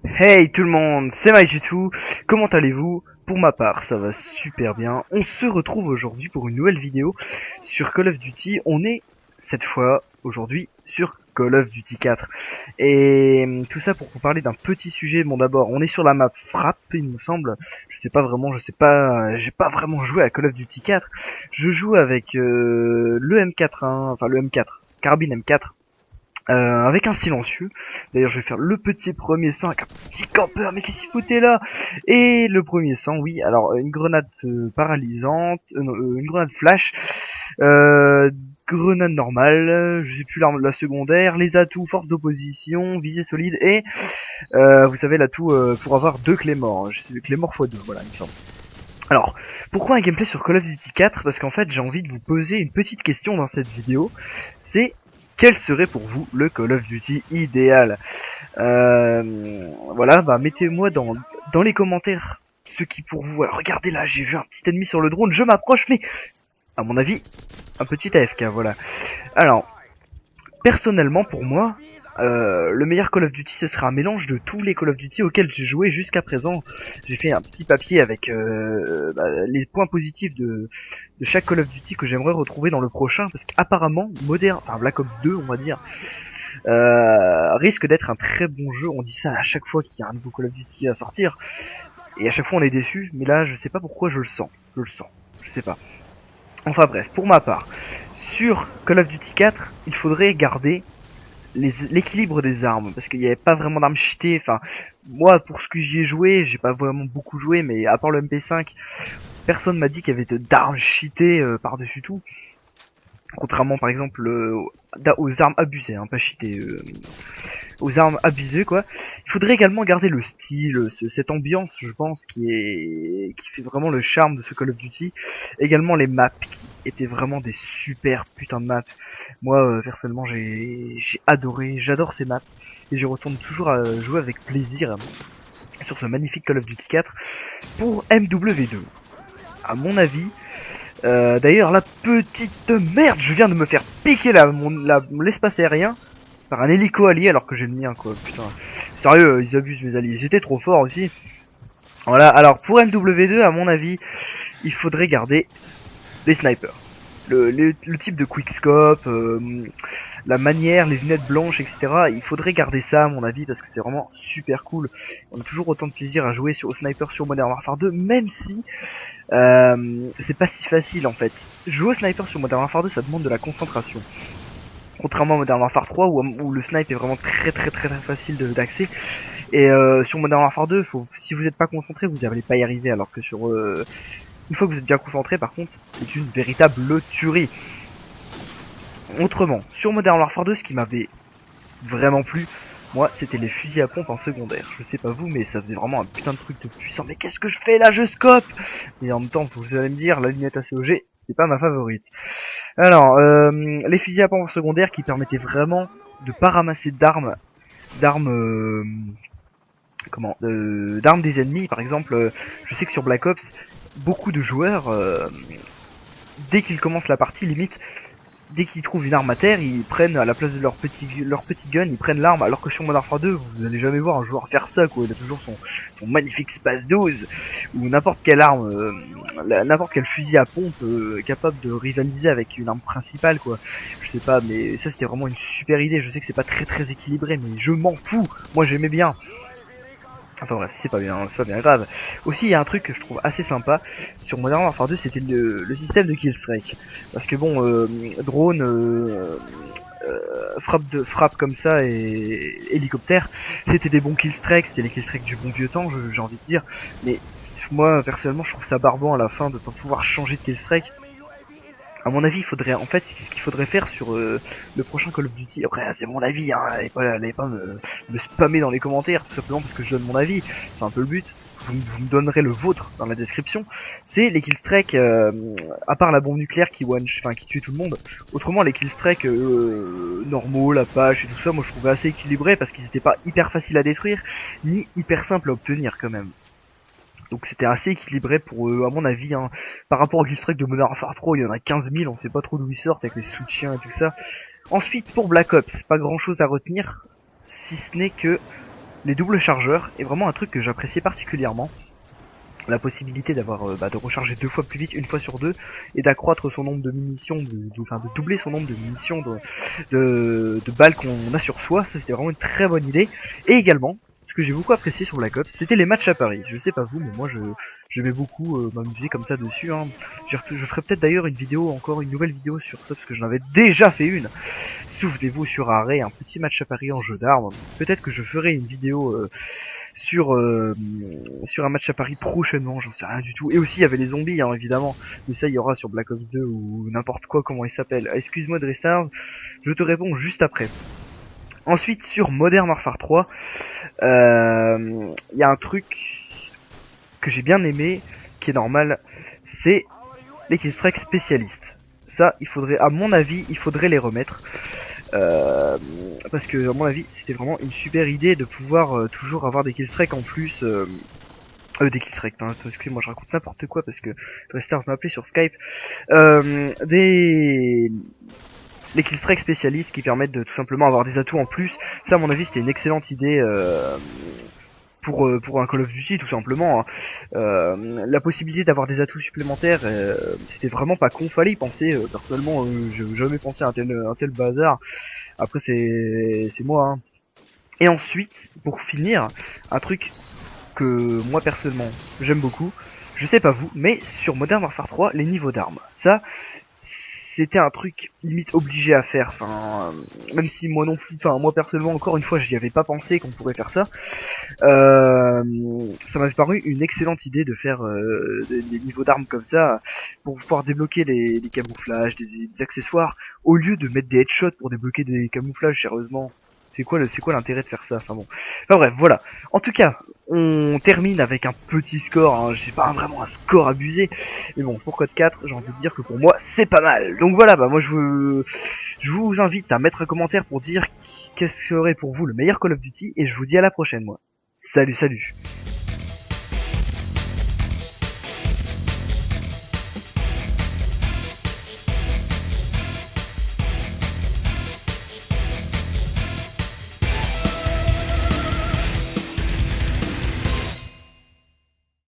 Hey tout le monde, c'est MyG2, comment allez-vous? Pour ma part, ça va super bien. On se retrouve aujourd'hui pour une nouvelle vidéo sur Call of Duty. On est, cette fois, aujourd'hui, sur Call of Duty 4. Et tout ça pour vous parler d'un petit sujet. Bon d'abord, on est sur la map Frappe, il me semble. J'ai pas vraiment joué à Call of Duty 4. Je joue avec le M4, enfin le M4, carabine M4. Avec un silencieux. D'ailleurs, je vais faire le petit premier sang avec un petit campeur. Mais qu'est-ce qu'il foutait là? Et le premier sang, oui. Alors, une grenade paralysante, non, une grenade flash, euh, grenade normale. Je sais plus l'arme, la secondaire. Les atouts, force d'opposition, visée solide et vous savez l'atout pour avoir deux Claymore. Claymore x2, voilà, il me semble. Alors, pourquoi un gameplay sur Call of Duty 4? Parce qu'en fait, j'ai envie de vous poser une petite question dans cette vidéo. C'est quel serait pour vous le Call of Duty idéal? Voilà, bah mettez-moi dans les commentaires ce qui pour vous. Alors, regardez là, j'ai vu un petit ennemi sur le drone, je m'approche, mais à mon avis, un petit AFK, voilà. Alors, personnellement, pour moi, le meilleur Call of Duty, ce sera un mélange de tous les Call of Duty auxquels j'ai joué jusqu'à présent. J'ai fait un petit papier avec les points positifs de chaque Call of Duty que j'aimerais retrouver dans le prochain, parce qu'apparemment, enfin Black Ops 2, on va dire, risque d'être un très bon jeu. On dit ça à chaque fois qu'il y a un nouveau Call of Duty qui va sortir, et à chaque fois on est déçu, mais là, je sais pas pourquoi je le sens. Je sais pas. Enfin bref, pour ma part, sur Call of Duty 4, il faudrait garder l'équilibre des armes, parce qu'il n'y avait pas vraiment d'armes cheatées. Enfin, moi, pour ce que j'y ai joué, j'ai pas vraiment beaucoup joué, mais à part le MP5, personne m'a dit qu'il y avait d'armes cheatées par-dessus tout. Contrairement par exemple aux armes abusées, hein, pas cheatées, aux armes abusées quoi. Il faudrait également garder le style, cette ambiance, je pense, qui fait vraiment le charme de ce Call of Duty. Également les maps qui étaient vraiment des super putains de maps. Moi personnellement j'ai adoré, j'adore ces maps et je retourne toujours à jouer avec plaisir sur ce magnifique Call of Duty 4 pour MW2. À mon avis, d'ailleurs, la petite merde, je viens de me faire piquer l'espace aérien par un hélico allié alors que j'ai le mien, quoi. Putain, sérieux, ils abusent mes alliés. Ils étaient trop forts aussi. Voilà. Alors pour MW2, à mon avis, il faudrait garder les snipers. Le type de quickscope, la manière, les lunettes blanches, etc. Il faudrait garder ça à mon avis parce que c'est vraiment super cool. On a toujours autant de plaisir à jouer au sniper sur Modern Warfare 2, même si c'est pas si facile en fait. Jouer au sniper sur Modern Warfare 2, ça demande de la concentration. Contrairement à Modern Warfare 3 où le snipe est vraiment très facile d'accès. Et sur Modern Warfare 2, si vous n'êtes pas concentré, vous n'allez pas y arriver. Alors que sur une fois que vous êtes bien concentré, par contre, c'est une véritable tuerie. Autrement, sur Modern Warfare 2, ce qui m'avait vraiment plu, moi, c'était les fusils à pompe en secondaire. Je sais pas vous, mais ça faisait vraiment un putain de truc de puissant. Mais qu'est-ce que je fais là? Je scope! Et en même temps, vous allez me dire, la lunette ACOG, c'est pas ma favorite. Alors, les fusils à pompe en secondaire qui permettaient vraiment de pas ramasser d'armes, d'armes des ennemis. Par exemple, je sais que sur Black Ops, beaucoup de joueurs, dès qu'ils commencent la partie, limite, dès qu'ils trouvent une arme à terre, ils prennent à la place de leur petit gun, ils prennent l'arme, alors que sur Modern Warfare 2, vous allez jamais voir un joueur faire ça, quoi. Il a toujours son magnifique Space 12, ou n'importe quelle arme, n'importe quel fusil à pompe capable de rivaliser avec une arme principale, quoi. Je sais pas, mais ça c'était vraiment une super idée. Je sais que c'est pas très équilibré, mais je m'en fous. Moi j'aimais bien. Enfin bref, c'est pas bien grave. Aussi, il y a un truc que je trouve assez sympa sur Modern Warfare 2, c'était le système de killstreak. Parce que bon, drone, frappe comme ça et hélicoptère, c'était des bons killstreaks, c'était les killstreaks du bon vieux temps, j'ai envie de dire. Mais moi, personnellement, je trouve ça barbant à la fin de pas pouvoir changer de killstreak. À mon avis, il faudrait, en fait, ce qu'il faudrait faire sur le prochain Call of Duty. Après, c'est mon avis, hein, allez pas me spammer dans les commentaires, tout simplement parce que je donne mon avis. C'est un peu le but. Vous me donnerez le vôtre dans la description. C'est les killstreaks, à part la bombe nucléaire qui tue tout le monde. Autrement, les killstreaks normaux, la page et tout ça, moi je trouvais assez équilibré parce qu'ils étaient pas hyper faciles à détruire, ni hyper simples à obtenir quand même. Donc c'était assez équilibré pour à mon avis, hein. Par rapport au killstreak de Modern Warfare 3, il y en a 15 000, on sait pas trop d'où ils sortent avec les soutiens et tout ça. Ensuite pour Black Ops, pas grand chose à retenir, si ce n'est que les doubles chargeurs est vraiment un truc que j'appréciais particulièrement. La possibilité d'avoir de recharger 2 fois plus vite, une fois sur 2, et d'accroître son nombre de munitions, enfin de doubler son nombre de munitions de balles qu'on a sur soi, ça c'était vraiment une très bonne idée. Et également, ce que j'ai beaucoup apprécié sur Black Ops, c'était les matchs à Paris. Je sais pas vous, mais moi j'aimais beaucoup m'amuser comme ça dessus. Hein. Je ferai peut-être d'ailleurs une vidéo, encore une nouvelle vidéo sur ça, parce que j'en avais déjà fait une. Souvenez-vous sur Arrêt, un petit match à Paris en jeu d'armes. Peut-être que je ferai une vidéo sur un match à Paris prochainement, j'en sais rien du tout. Et aussi il y avait les zombies hein, évidemment, mais ça il y aura sur Black Ops 2 ou n'importe quoi, comment il s'appelle. Excuse-moi Dressars, je te réponds juste après. Ensuite sur Modern Warfare 3, il y a un truc que j'ai bien aimé, qui est normal, c'est les killstrike spécialistes. Ça, il faudrait, à mon avis, il faudrait les remettre. Parce que, à mon avis, c'était vraiment une super idée de pouvoir toujours avoir des killstrike en plus. Des killstrike, hein, excusez-moi, je raconte n'importe quoi parce que Dresstar m'a appelé sur Skype. Les killstrike spécialistes qui permettent de tout simplement avoir des atouts en plus. Ça, à mon avis, c'était une excellente idée. Pour un Call of Duty tout simplement hein. La possibilité d'avoir des atouts supplémentaires c'était vraiment pas con, fallait y penser. Personnellement j'ai jamais pensé à un tel bazar. Après c'est moi hein. Et ensuite pour finir un truc que moi personnellement j'aime beaucoup, je sais pas vous, mais sur Modern Warfare 3 les niveaux d'armes, ça c'était un truc limite obligé à faire, enfin même si moi non plus, enfin moi personnellement encore une fois j'y avais pas pensé qu'on pourrait faire ça. Ça m'avait paru une excellente idée de faire des niveaux d'armes comme ça pour pouvoir débloquer les camouflages, des accessoires, au lieu de mettre des headshots pour débloquer des camouflages. Sérieusement, c'est quoi l'intérêt de faire ça? Enfin bon. Enfin bref, voilà. En tout cas, on termine avec un petit score. Hein. J'ai pas vraiment un score abusé, mais bon, pour Code 4, j'ai envie de dire que pour moi c'est pas mal. Donc voilà, bah moi je vous invite à mettre un commentaire pour dire qu'est-ce serait pour vous le meilleur Call of Duty, et je vous dis à la prochaine moi. Salut, salut.